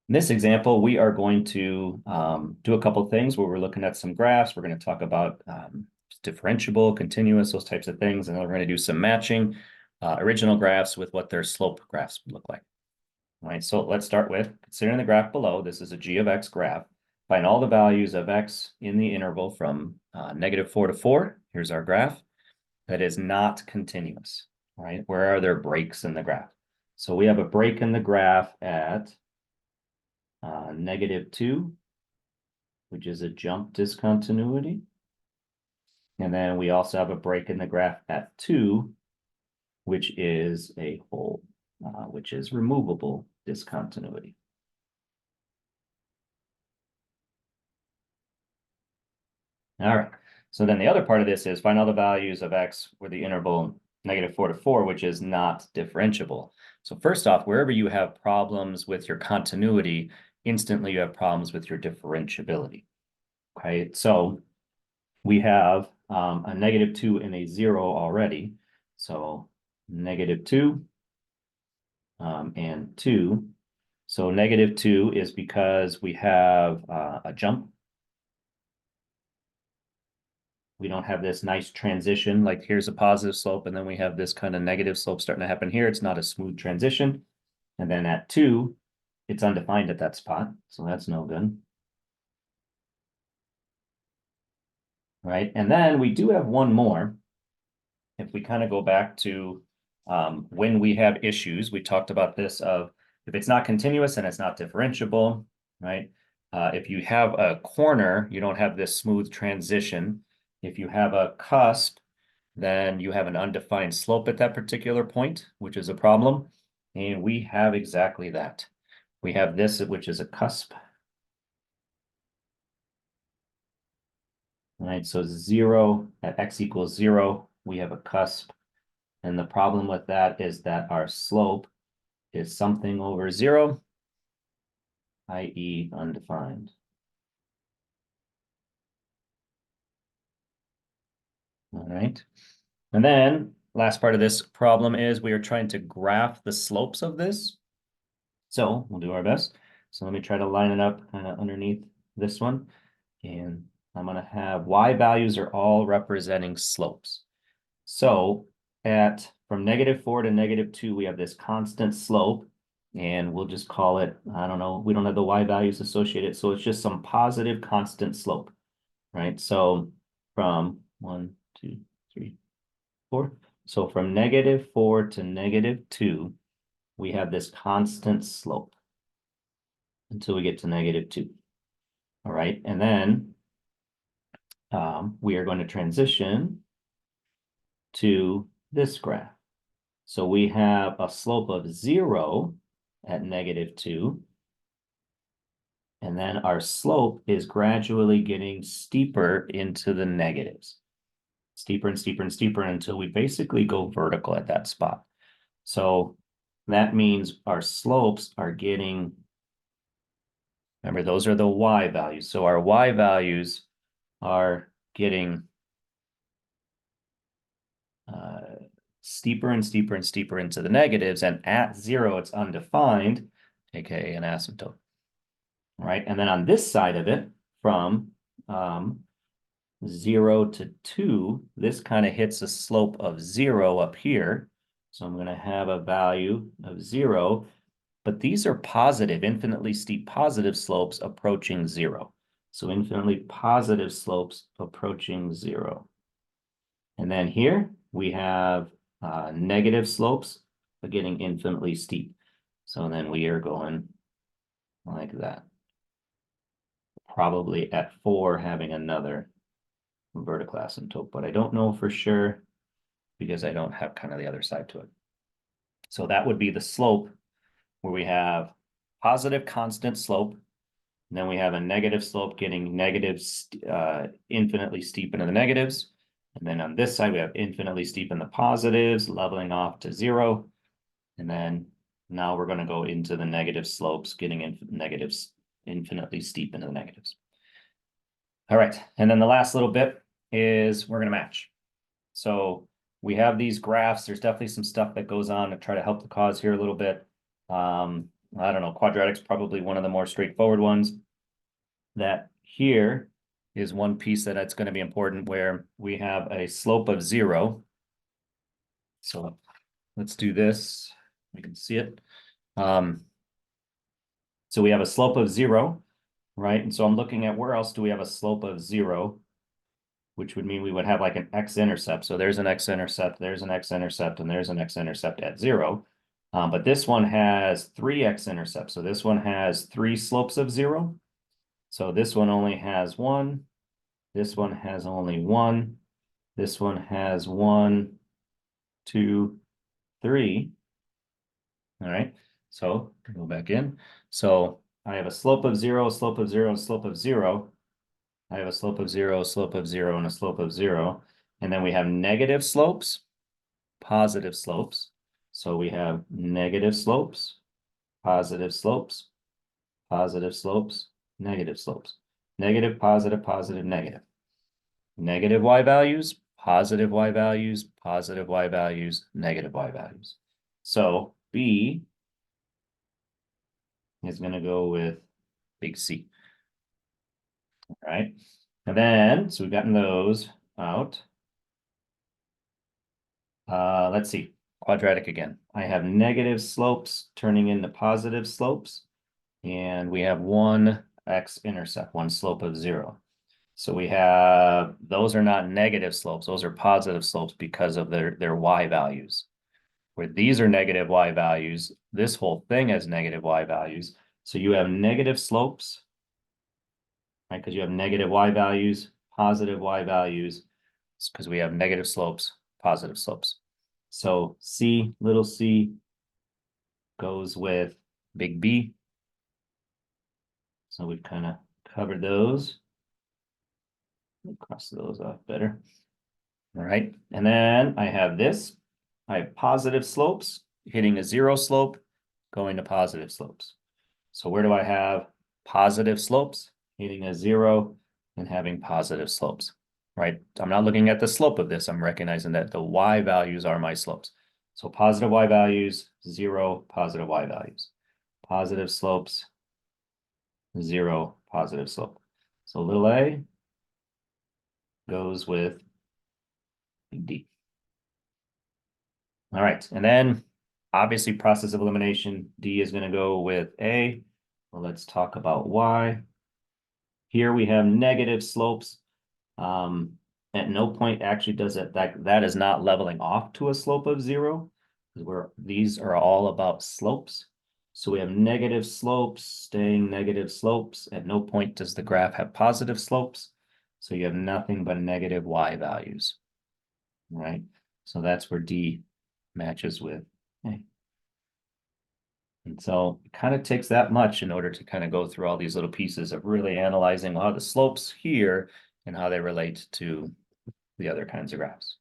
In this example, we are going to do a couple of things where we're looking at some graphs. We're going to talk about differentiable, continuous, those types of things. And then we're going to do some matching original graphs with what their slope graphs would look like. All right, so let's start with considering the graph below. This is a g of x graph. Find all the values of x in the interval from -4 to 4. Here's our graph. That is not continuous. All right, where are there breaks in the graph? So we have a break in the graph at -2, which is a jump discontinuity. And then we also have a break in the graph at 2, which is a hole, which is removable discontinuity. All right, so then the other part of this is find all the values of x where the interval -4 to 4, which is not differentiable. So first off, wherever you have problems with your continuity, instantly you have problems with your differentiability. Okay, so we have a -2 and a 0 already. So -2 and 2. So -2 is because we have a jump. We don't have this nice transition, like here's a positive slope, and then we have this kind of negative slope starting to happen here. It's not a smooth transition. And then at 2, it's undefined at that spot. So that's no good. Right, and then we do have one more. If we kind of go back to when we have issues, we talked about this of if it's not continuous and it's not differentiable, right? If you have a corner, you don't have this smooth transition. If you have a cusp, then you have an undefined slope at that particular point, which is a problem. And we have exactly that. We have this, which is a cusp. Right, so 0 at x equals 0, we have a cusp. And the problem with that is that our slope is something over 0, i.e. undefined. All right. And then last part of this problem is we are trying to graph the slopes of this. So we'll do our best. So let me try to line it up kind of underneath this one. And I'm going to have y values are all representing slopes. So from -4 to -2, we have this constant slope. And we'll just call it, I don't know, we don't have the y values associated. So it's just some positive constant slope, right? So from 1, 2, 3, 4. So from -4 to -2, we have this constant slope until we get to -2. All right, and then we are going to transition to this graph. So we have a slope of 0 at -2. And then our slope is gradually getting steeper into the negatives. Steeper and steeper and steeper until we basically go vertical at that spot. So that means our slopes are getting, remember, those are the y values. So our y values are getting steeper and steeper and steeper into the negatives. And at 0, it's undefined, aka an asymptote. All right, and then on this side of it, from 0 to 2, this kind of hits a slope of 0 up here. So I'm going to have a value of 0, but these are positive, infinitely steep positive slopes approaching 0. So infinitely positive slopes approaching 0. And then here we have negative slopes getting infinitely steep. So then we are going like that. Probably at 4 having another vertical asymptote, but I don't know for sure because I don't have kind of the other side to it. So that would be the slope where we have positive constant slope. And then we have a negative slope getting infinitely steep into the negatives. And then on this side, we have infinitely steep in the positives, leveling off to 0. And then now we're going to go into the negative slopes, getting negatives infinitely steep into the negatives. All right, and then the last little bit is we're going to match. So we have these graphs. There's definitely some stuff that goes on to try to help the cause here a little bit. I don't know, quadratic's probably one of the more straightforward ones. That here is one piece that it's going to be important where we have a slope of 0. So let's do this. We can see it. So we have a slope of 0, right? And so I'm looking at where else do we have a slope of 0, which would mean we would have like an x-intercept. So there's an x-intercept, there's an x-intercept, and there's an x-intercept at 0. But this one has 3 x-intercepts. So this one has 3 slopes of 0. So this one only has 1. This one has only 1. This one has 1, 2, 3. All right. So go back in. So I have a slope of 0, slope of 0, and slope of 0. I have a slope of 0, slope of 0, and a slope of 0. And then we have negative slopes, positive slopes. So we have negative slopes, positive slopes, positive slopes, negative slopes. Negative, positive, positive, negative. Negative y values, positive y values, positive y values, negative y values. So B is going to go with big C. All right. And then, so we've gotten those out. Let's see, quadratic again. I have negative slopes turning into positive slopes, and we have one x-intercept, one slope of 0. So we have, those are not negative slopes, those are positive slopes because of their y values. Where these are negative y values, this whole thing has negative y values. So you have negative slopes, right? Because you have negative y values, positive y values, because we have negative slopes, positive slopes. So C, little c, goes with big B. So we've kind of covered those. Cross those off better. All right. And then I have this. I have positive slopes hitting a 0 slope, going to positive slopes. So where do I have positive slopes hitting a 0 and having positive slopes, right? I'm not looking at the slope of this. I'm recognizing that the y values are my slopes. So positive y values, 0, positive y values. Positive slopes, 0, positive slope. So little a goes with big D. All right, and then obviously process of elimination, D is going to go with A. Well, let's talk about Y. Here we have negative slopes. At no point actually does it, that is not leveling off to a slope of 0, because these are all about slopes. So we have negative slopes staying negative slopes. At no point does the graph have positive slopes. So you have nothing but negative y values, right? So that's where D matches with A. And so it kind of takes that much in order to kind of go through all these little pieces of really analyzing a lot of the slopes here and how they relate to the other kinds of graphs.